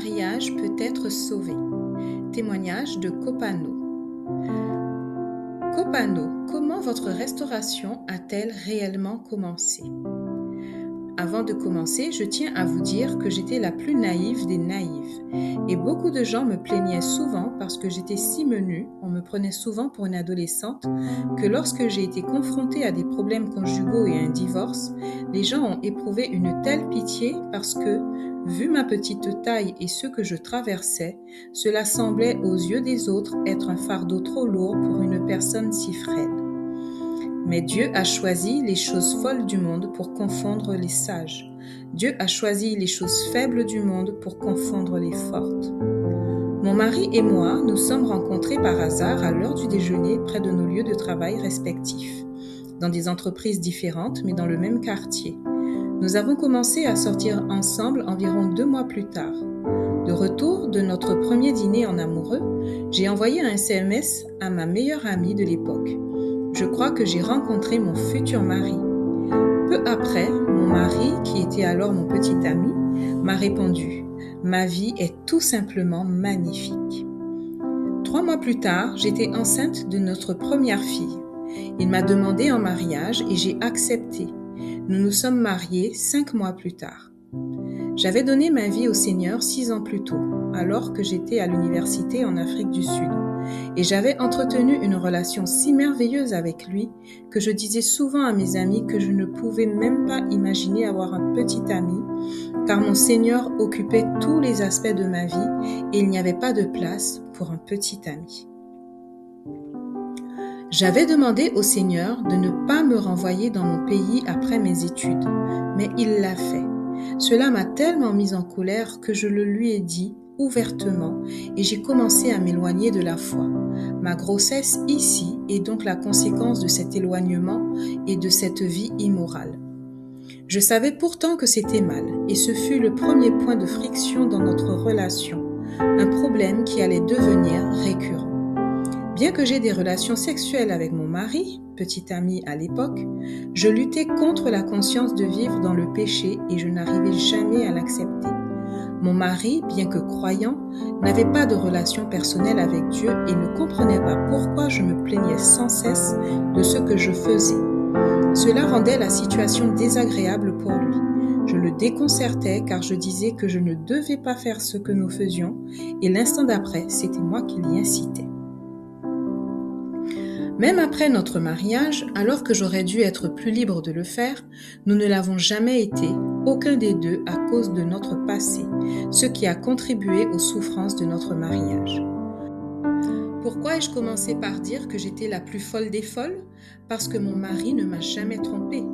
mariage peut être sauvé. Témoignage de Copano. Copano, comment votre restauration a-t-elle réellement commencé? Avant de commencer, je tiens à vous dire que j'étais la plus naïve des naïves. Et beaucoup de gens me plaignaient souvent parce que j'étais si menue, on me prenait souvent pour une adolescente, que lorsque j'ai été confrontée à des problèmes conjugaux et à un divorce, les gens ont éprouvé une telle pitié parce que, vu ma petite taille et ce que je traversais, cela semblait aux yeux des autres être un fardeau trop lourd pour une personne si frêle. Mais Dieu a choisi les choses folles du monde pour confondre les sages. Dieu a choisi les choses faibles du monde pour confondre les fortes. Mon mari et moi nous sommes rencontrés par hasard à l'heure du déjeuner près de nos lieux de travail respectifs, dans des entreprises différentes mais dans le même quartier. Nous avons commencé à sortir ensemble environ 2 mois plus tard. De retour de notre premier dîner en amoureux, j'ai envoyé un SMS à ma meilleure amie de l'époque. Je crois que j'ai rencontré mon futur mari. Peu après, mon mari, qui était alors mon petit ami, m'a répondu « Ma vie est tout simplement magnifique ». 3 mois plus tard, j'étais enceinte de notre première fille. Il m'a demandé en mariage et j'ai accepté. Nous nous sommes mariés 5 mois plus tard. J'avais donné ma vie au Seigneur 6 ans plus tôt, alors que j'étais à l'université en Afrique du Sud. Et j'avais entretenu une relation si merveilleuse avec lui que je disais souvent à mes amis que je ne pouvais même pas imaginer avoir un petit ami, car mon Seigneur occupait tous les aspects de ma vie et il n'y avait pas de place pour un petit ami. J'avais demandé au Seigneur de ne pas me renvoyer dans mon pays après mes études, mais il l'a fait. Cela m'a tellement mise en colère que je le lui ai dit ouvertement et j'ai commencé à m'éloigner de la foi. Ma grossesse ici est donc la conséquence de cet éloignement et de cette vie immorale. Je savais pourtant que c'était mal et ce fut le premier point de friction dans notre relation, un problème qui allait devenir récurrent. Bien que j'ai des relations sexuelles avec mon mari, petit ami à l'époque, je luttais contre la conscience de vivre dans le péché et je n'arrivais jamais à l'accepter. Mon mari, bien que croyant, n'avait pas de relation personnelle avec Dieu et ne comprenait pas pourquoi je me plaignais sans cesse de ce que je faisais. Cela rendait la situation désagréable pour lui. Je le déconcertais car je disais que je ne devais pas faire ce que nous faisions et l'instant d'après, c'était moi qui l'y incitais. Même après notre mariage, alors que j'aurais dû être plus libre de le faire, nous ne l'avons jamais été, aucun des deux, à cause de notre passé, ce qui a contribué aux souffrances de notre mariage. Pourquoi ai-je commencé par dire que j'étais la plus folle des folles? Parce que mon mari ne m'a jamais trompée.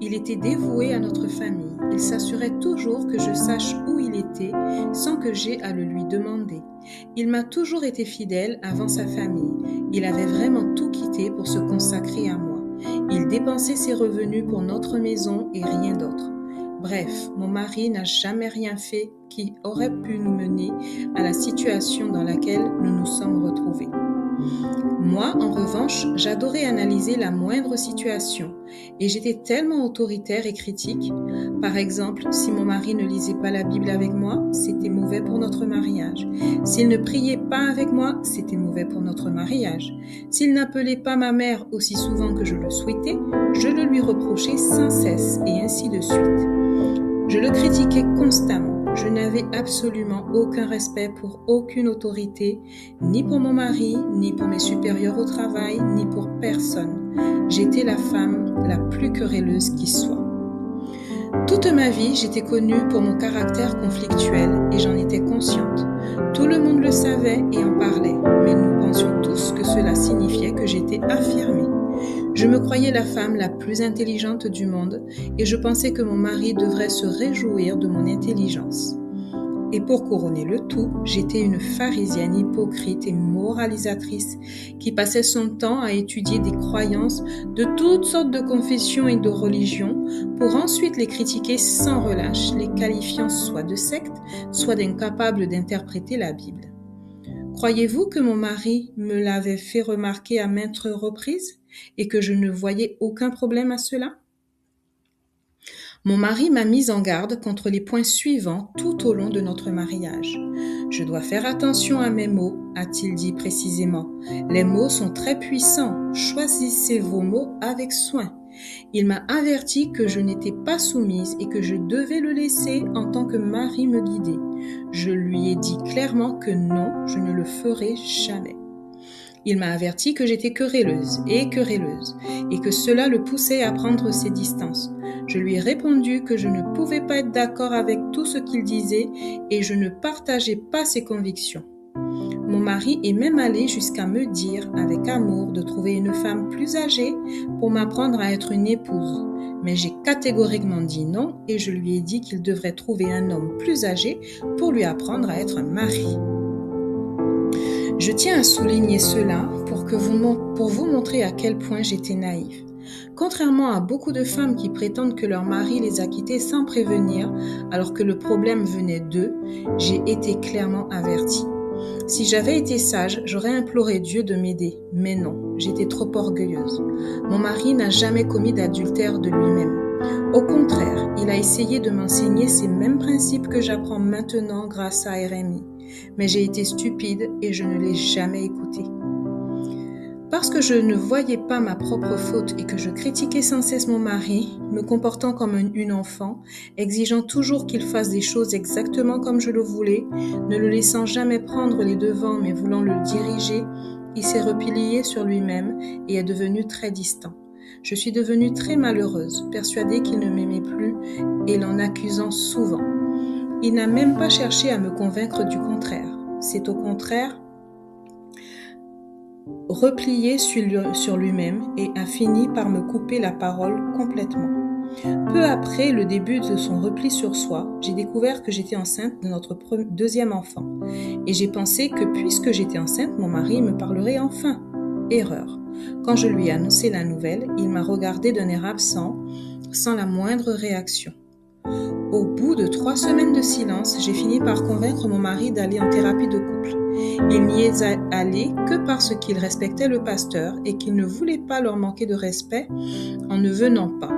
Il était dévoué à notre famille. Il s'assurait toujours que je sache où il était sans que j'aie à le lui demander. Il m'a toujours été fidèle avant sa famille. Il avait vraiment tout quitté pour se consacrer à moi. Il dépensait ses revenus pour notre maison et rien d'autre. Bref, mon mari n'a jamais rien fait qui aurait pu nous mener à la situation dans laquelle nous nous sommes retrouvés. Moi, en revanche, j'adorais analyser la moindre situation et j'étais tellement autoritaire et critique. Par exemple, si mon mari ne lisait pas la Bible avec moi, c'était mauvais pour notre mariage. S'il ne priait pas avec moi, c'était mauvais pour notre mariage. S'il n'appelait pas ma mère aussi souvent que je le souhaitais, je le lui reprochais sans cesse et ainsi de suite. Je le critiquais constamment. Je n'avais absolument aucun respect pour aucune autorité, ni pour mon mari, ni pour mes supérieurs au travail, ni pour personne. J'étais la femme la plus querelleuse qui soit. Toute ma vie, j'étais connue pour mon caractère conflictuel et j'en étais consciente. Tout le monde le savait et en parlait, mais nous pensions tous que cela signifiait que j'étais affirmée. Je me croyais la femme la plus intelligente du monde et je pensais que mon mari devrait se réjouir de mon intelligence. Et pour couronner le tout, j'étais une pharisienne hypocrite et moralisatrice qui passait son temps à étudier des croyances de toutes sortes de confessions et de religions pour ensuite les critiquer sans relâche, les qualifiant soit de sectes, soit d'incapables d'interpréter la Bible. Croyez-vous que mon mari me l'avait fait remarquer à maintes reprises et que je ne voyais aucun problème à cela? Mon mari m'a mise en garde contre les points suivants tout au long de notre mariage. Je dois faire attention à mes mots, a-t-il dit précisément. Les mots sont très puissants. Choisissez vos mots avec soin. Il m'a averti que je n'étais pas soumise et que je devais le laisser en tant que mari me guider. Je lui ai dit clairement que non, je ne le ferai jamais. Il m'a averti que j'étais querelleuse et que cela le poussait à prendre ses distances. Je lui ai répondu que je ne pouvais pas être d'accord avec tout ce qu'il disait et je ne partageais pas ses convictions. Mon mari est même allé jusqu'à me dire, avec amour, de trouver une femme plus âgée pour m'apprendre à être une épouse. Mais j'ai catégoriquement dit non et je lui ai dit qu'il devrait trouver un homme plus âgé pour lui apprendre à être un mari. Je tiens à souligner cela pour vous montrer à quel point j'étais naïve. Contrairement à beaucoup de femmes qui prétendent que leur mari les a quittées sans prévenir alors que le problème venait d'eux, j'ai été clairement avertie. Si j'avais été sage, j'aurais imploré Dieu de m'aider, mais non, j'étais trop orgueilleuse. Mon mari n'a jamais commis d'adultère de lui-même. Au contraire, il a essayé de m'enseigner ces mêmes principes que j'apprends maintenant grâce à RMI. Mais j'ai été stupide et je ne l'ai jamais écouté. Parce que je ne voyais pas ma propre faute et que je critiquais sans cesse mon mari, me comportant comme une enfant, exigeant toujours qu'il fasse des choses exactement comme je le voulais, ne le laissant jamais prendre les devants mais voulant le diriger, il s'est replié sur lui-même et est devenu très distant. Je suis devenue très malheureuse, persuadée qu'il ne m'aimait plus et l'en accusant souvent. Il n'a même pas cherché à me convaincre du contraire. C'est au contraire replié sur lui-même et a fini par me couper la parole complètement. Peu après le début de son repli sur soi, j'ai découvert que j'étais enceinte de notre deuxième enfant. Et j'ai pensé que puisque j'étais enceinte, mon mari me parlerait enfin. Erreur. Quand je lui ai annoncé la nouvelle, il m'a regardé d'un air absent, sans la moindre réaction. Au bout de 3 semaines de silence, j'ai fini par convaincre mon mari d'aller en thérapie de couple. Il n'y est allé que parce qu'il respectait le pasteur et qu'il ne voulait pas leur manquer de respect en ne venant pas.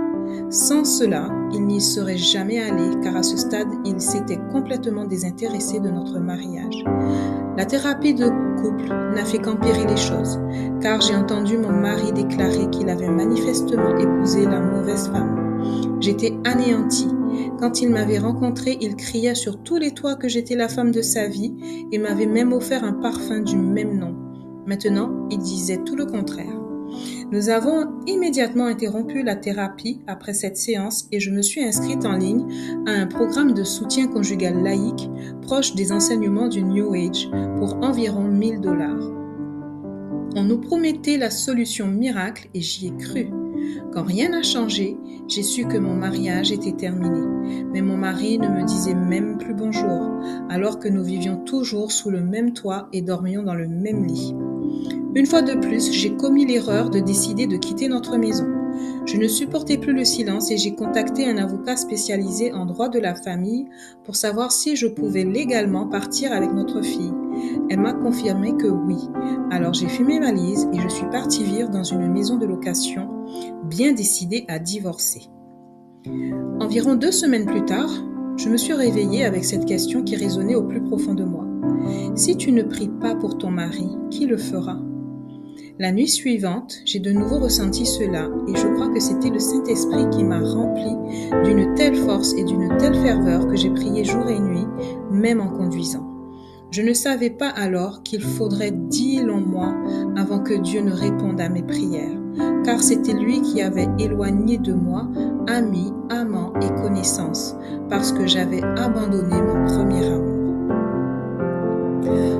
Sans cela, il n'y serait jamais allé car à ce stade, il s'était complètement désintéressé de notre mariage. La thérapie de couple n'a fait qu'empirer les choses car j'ai entendu mon mari déclarer qu'il avait manifestement épousé la mauvaise femme. J'étais anéantie. Quand il m'avait rencontrée, il criait sur tous les toits que j'étais la femme de sa vie et m'avait même offert un parfum du même nom. Maintenant, il disait tout le contraire. Nous avons immédiatement interrompu la thérapie après cette séance et je me suis inscrite en ligne à un programme de soutien conjugal laïque proche des enseignements du New Age pour environ 1 000 $. On nous promettait la solution miracle et j'y ai cru. Quand rien n'a changé, j'ai su que mon mariage était terminé. Mais mon mari ne me disait même plus bonjour, alors que nous vivions toujours sous le même toit et dormions dans le même lit. Une fois de plus, j'ai commis l'erreur de décider de quitter notre maison. Je ne supportais plus le silence et j'ai contacté un avocat spécialisé en droit de la famille pour savoir si je pouvais légalement partir avec notre fille. Elle m'a confirmé que oui. Alors j'ai fait mes valises et je suis partie vivre dans une maison de location, bien décidée à divorcer. Environ 2 semaines plus tard, je me suis réveillée avec cette question qui résonnait au plus profond de moi. Si tu ne pries pas pour ton mari, qui le fera ? La nuit suivante, j'ai de nouveau ressenti cela et je crois que c'était le Saint-Esprit qui m'a rempli d'une telle force et d'une telle ferveur que j'ai prié jour et nuit, même en conduisant. Je ne savais pas alors qu'il faudrait 10 longs mois avant que Dieu ne réponde à mes prières, car c'était lui qui avait éloigné de moi amis, amants et connaissances, parce que j'avais abandonné mon premier amour.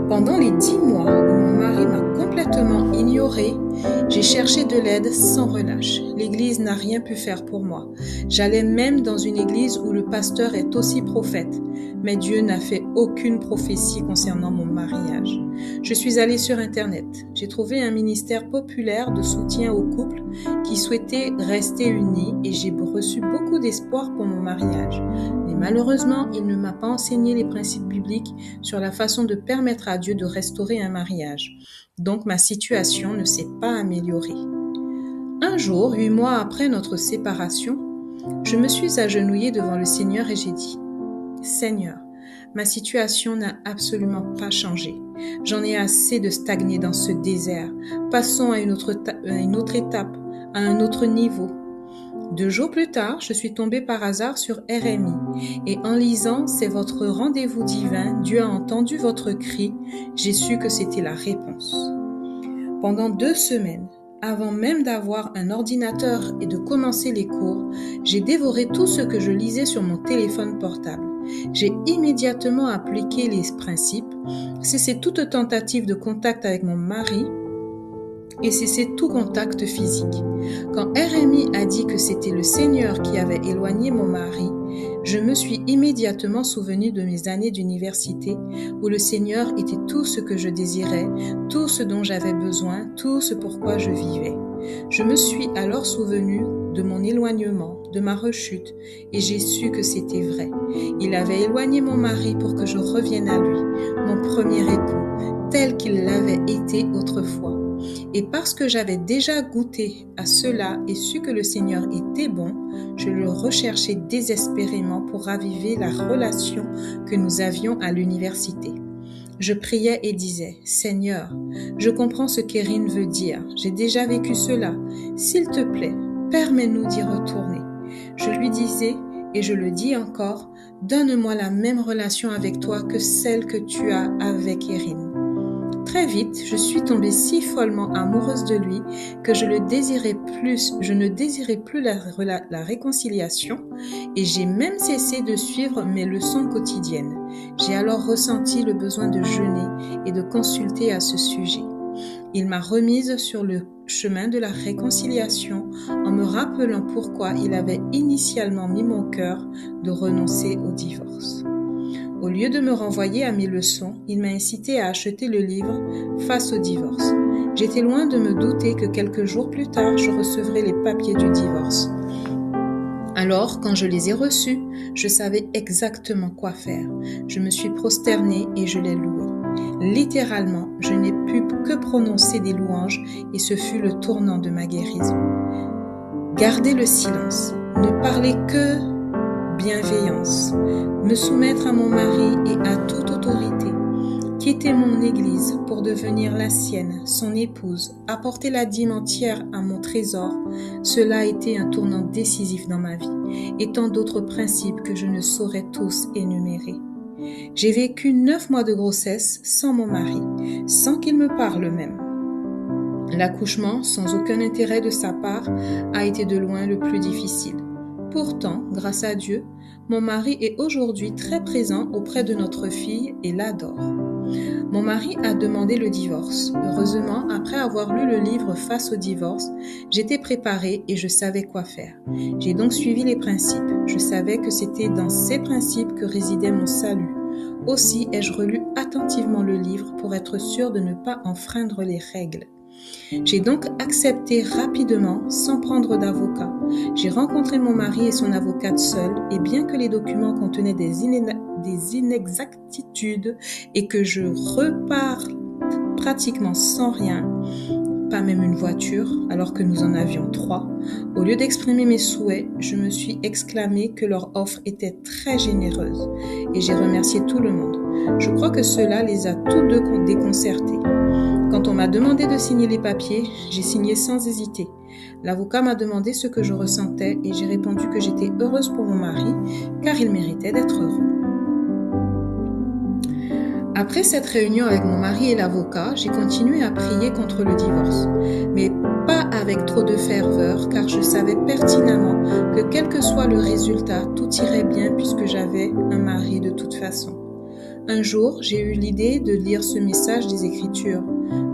Pendant les 10 mois où mon mari m'a complètement ignorée, j'ai cherché de l'aide sans relâche. L'église n'a rien pu faire pour moi. J'allais même dans une église où le pasteur est aussi prophète, mais Dieu n'a fait aucune prophétie concernant mon mariage. Je suis allée sur Internet. J'ai trouvé un ministère populaire de soutien aux couples qui souhaitaient rester unis et j'ai reçu beaucoup d'espoir pour mon mariage. Mais malheureusement, il ne m'a pas enseigné les principes bibliques sur la façon de permettre à Dieu de restaurer un mariage. Donc ma situation ne s'est pas améliorée. Un jour, 8 mois après notre séparation, Je me suis agenouillée devant le Seigneur et j'ai dit, « Seigneur, ma situation n'a absolument pas changé. J'en ai assez de stagner dans ce désert. Passons à une autre étape, à un autre niveau. » 2 jours plus tard, je suis tombée par hasard sur RMI et en lisant « C'est votre rendez-vous divin, Dieu a entendu votre cri », j'ai su que c'était la réponse. Pendant 2 semaines, avant même d'avoir un ordinateur et de commencer les cours, j'ai dévoré tout ce que je lisais sur mon téléphone portable. J'ai immédiatement appliqué les principes, cessé toute tentative de contact avec mon mari et cessé tout contact physique. Quand RMI a dit que c'était le Seigneur qui avait éloigné mon mari, je me suis immédiatement souvenue de mes années d'université où le Seigneur était tout ce que je désirais, tout ce dont j'avais besoin, tout ce pourquoi je vivais. Je me suis alors souvenue de mon éloignement, de ma rechute, et j'ai su que c'était vrai. Il avait éloigné mon mari pour que je revienne à lui, mon premier époux, tel qu'il l'avait été autrefois. Et parce que j'avais déjà goûté à cela et su que le Seigneur était bon, je le recherchais désespérément pour raviver la relation que nous avions à l'université. Je priais et disais, « Seigneur, je comprends ce qu'Erin veut dire. J'ai déjà vécu cela. S'il te plaît, permets-nous d'y retourner. » Je lui disais, et je le dis encore, « Donne-moi la même relation avec toi que celle que tu as avec Erin. » Très vite, je suis tombée si follement amoureuse de lui que je ne désirais plus la réconciliation et j'ai même cessé de suivre mes leçons quotidiennes. J'ai alors ressenti le besoin de jeûner et de consulter à ce sujet. Il m'a remise sur le chemin de la réconciliation en me rappelant pourquoi il avait initialement mis mon cœur de renoncer au divorce. Au lieu de me renvoyer à mes leçons, il m'a incité à acheter le livre « Face au divorce ». J'étais loin de me douter que quelques jours plus tard, je recevrais les papiers du divorce. Alors, quand je les ai reçus, je savais exactement quoi faire. Je me suis prosternée et je l'ai loué. Littéralement, je n'ai pu que prononcer des louanges et ce fut le tournant de ma guérison. Garder le silence, ne parler que bienveillance, me soumettre à mon mari et à toute autorité, quitter mon église pour devenir la sienne, son épouse, apporter la dîme entière à mon trésor, cela a été un tournant décisif dans ma vie et tant d'autres principes que je ne saurais tous énumérer. J'ai vécu 9 mois de grossesse sans mon mari, sans qu'il me parle même. L'accouchement, sans aucun intérêt de sa part, a été de loin le plus difficile. Pourtant, grâce à Dieu, mon mari est aujourd'hui très présent auprès de notre fille et l'adore. Mon mari a demandé le divorce. Heureusement, après avoir lu le livre Face au divorce, j'étais préparée et je savais quoi faire. J'ai donc suivi les principes. Je savais que c'était dans ces principes que résidait mon salut. Aussi ai-je relu attentivement le livre pour être sûre de ne pas enfreindre les règles. J'ai donc accepté rapidement, sans prendre d'avocat. J'ai rencontré mon mari et son avocate seul, et bien que les documents contenaient des inexactitudes et que je repars pratiquement sans rien, pas même une voiture, alors que nous en avions 3, au lieu d'exprimer mes souhaits, je me suis exclamé que leur offre était très généreuse, et j'ai remercié tout le monde. Je crois que cela les a tous deux déconcertés. Quand on m'a demandé de signer les papiers, j'ai signé sans hésiter. L'avocat m'a demandé ce que je ressentais et j'ai répondu que j'étais heureuse pour mon mari car il méritait d'être heureux. Après cette réunion avec mon mari et l'avocat, j'ai continué à prier contre le divorce, mais pas avec trop de ferveur car je savais pertinemment que quel que soit le résultat, tout irait bien puisque j'avais un mari de toute façon. Un jour, j'ai eu l'idée de lire ce message des Écritures.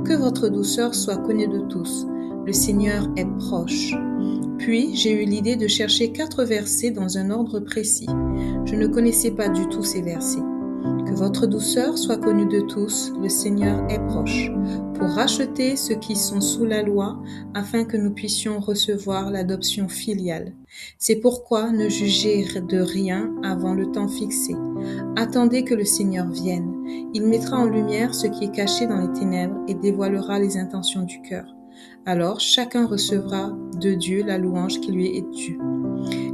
Que votre douceur soit connue de tous. Le Seigneur est proche. Puis, j'ai eu l'idée de chercher 4 versets dans un ordre précis. Je ne connaissais pas du tout ces versets. Que votre douceur soit connue de tous, le Seigneur est proche, pour racheter ceux qui sont sous la loi, afin que nous puissions recevoir l'adoption filiale. C'est pourquoi ne jugez de rien avant le temps fixé. Attendez que le Seigneur vienne. Il mettra en lumière ce qui est caché dans les ténèbres et dévoilera les intentions du cœur. Alors chacun recevra de Dieu la louange qui lui est due.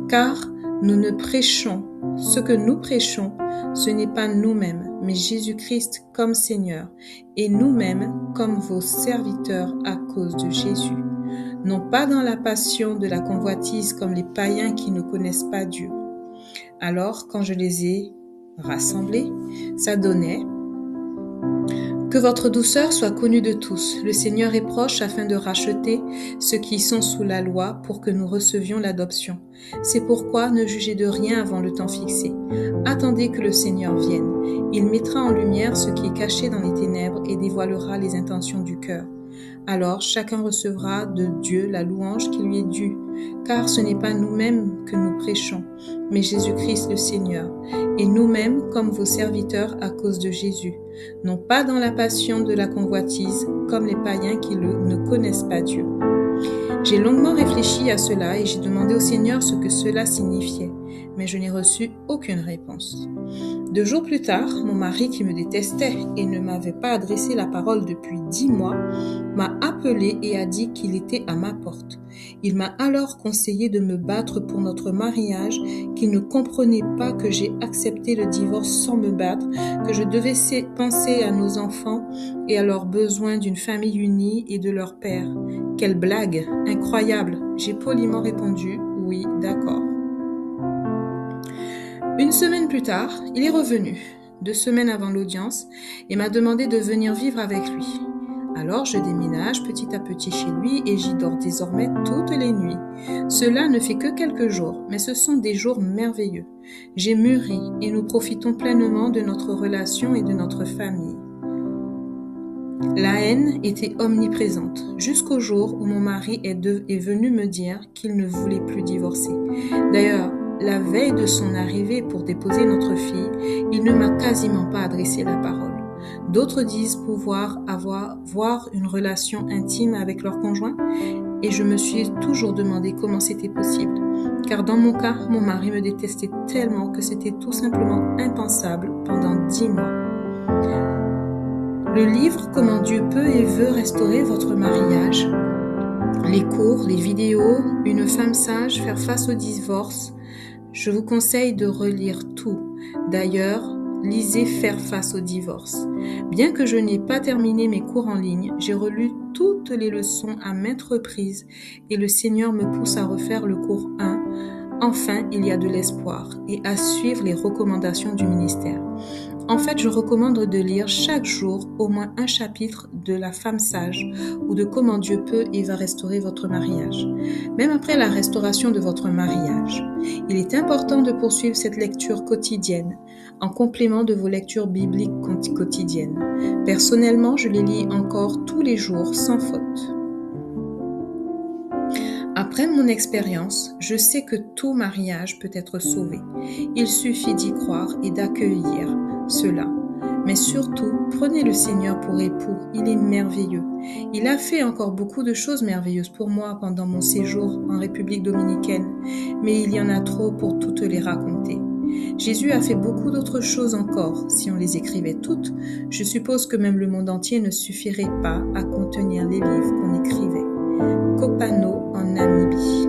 car nous ne prêchons, ce que nous prêchons, ce n'est pas nous-mêmes, mais Jésus-Christ comme Seigneur, et nous-mêmes comme vos serviteurs à cause de Jésus. Non pas dans la passion de la convoitise comme les païens qui ne connaissent pas Dieu. Alors, quand je les ai rassemblés, ça donnait: que votre douceur soit connue de tous. Le Seigneur est proche afin de racheter ceux qui sont sous la loi pour que nous recevions l'adoption. C'est pourquoi ne jugez de rien avant le temps fixé. Attendez que le Seigneur vienne. Il mettra en lumière ce qui est caché dans les ténèbres et dévoilera les intentions du cœur. Alors chacun recevra de Dieu la louange qui lui est due, car ce n'est pas nous-mêmes que nous prêchons, mais Jésus-Christ le Seigneur, et nous-mêmes comme vos serviteurs à cause de Jésus, non pas dans la passion de la convoitise, comme les païens qui ne connaissent pas Dieu. J'ai longuement réfléchi à cela et j'ai demandé au Seigneur ce que cela signifiait, mais je n'ai reçu aucune réponse. 2 jours plus tard, mon mari, qui me détestait et ne m'avait pas adressé la parole depuis 10 mois, m'a appelé et a dit qu'il était à ma porte. Il m'a alors conseillé de me battre pour notre mariage, qu'il ne comprenait pas que j'ai accepté le divorce sans me battre, que je devais penser à nos enfants et à leurs besoins d'une famille unie et de leur père. Quelle blague, incroyable! J'ai poliment répondu « oui, d'accord ». 1 semaine plus tard, il est revenu, 2 semaines avant l'audience, et m'a demandé de venir vivre avec lui. Alors je déménage petit à petit chez lui et j'y dors désormais toutes les nuits. Cela ne fait que quelques jours, mais ce sont des jours merveilleux. J'ai mûri et nous profitons pleinement de notre relation et de notre famille. La haine était omniprésente, jusqu'au jour où mon mari est venu me dire qu'il ne voulait plus divorcer. D'ailleurs, la veille de son arrivée pour déposer notre fille, il ne m'a quasiment pas adressé la parole. D'autres disent pouvoir avoir une relation intime avec leur conjoint, et je me suis toujours demandé comment c'était possible. Car dans mon cas, mon mari me détestait tellement que c'était tout simplement impensable pendant 10 mois. Le livre « Comment Dieu peut et veut restaurer votre mariage », les cours, les vidéos, une femme sage, faire face au divorce, je vous conseille de relire tout. D'ailleurs, lisez Faire face au divorce. Bien que je n'ai pas terminé mes cours en ligne, j'ai relu toutes les leçons à maintes reprises et le Seigneur me pousse à refaire le cours 1. Enfin, il y a de l'espoir et à suivre les recommandations du ministère. En fait, je recommande de lire chaque jour au moins un chapitre de La femme sage ou de Comment Dieu peut et va restaurer votre mariage. Même après la restauration de votre mariage, il est important de poursuivre cette lecture quotidienne en complément de vos lectures bibliques quotidiennes. Personnellement, je les lis encore tous les jours sans faute. Après mon expérience, je sais que tout mariage peut être sauvé. Il suffit d'y croire et d'accueillir cela. Mais surtout, prenez le Seigneur pour époux, il est merveilleux. Il a fait encore beaucoup de choses merveilleuses pour moi pendant mon séjour en République dominicaine, mais il y en a trop pour toutes les raconter. Jésus a fait beaucoup d'autres choses encore. Si on les écrivait toutes, je suppose que même le monde entier ne suffirait pas à contenir les livres qu'on écrivait. Kopano en Namibie.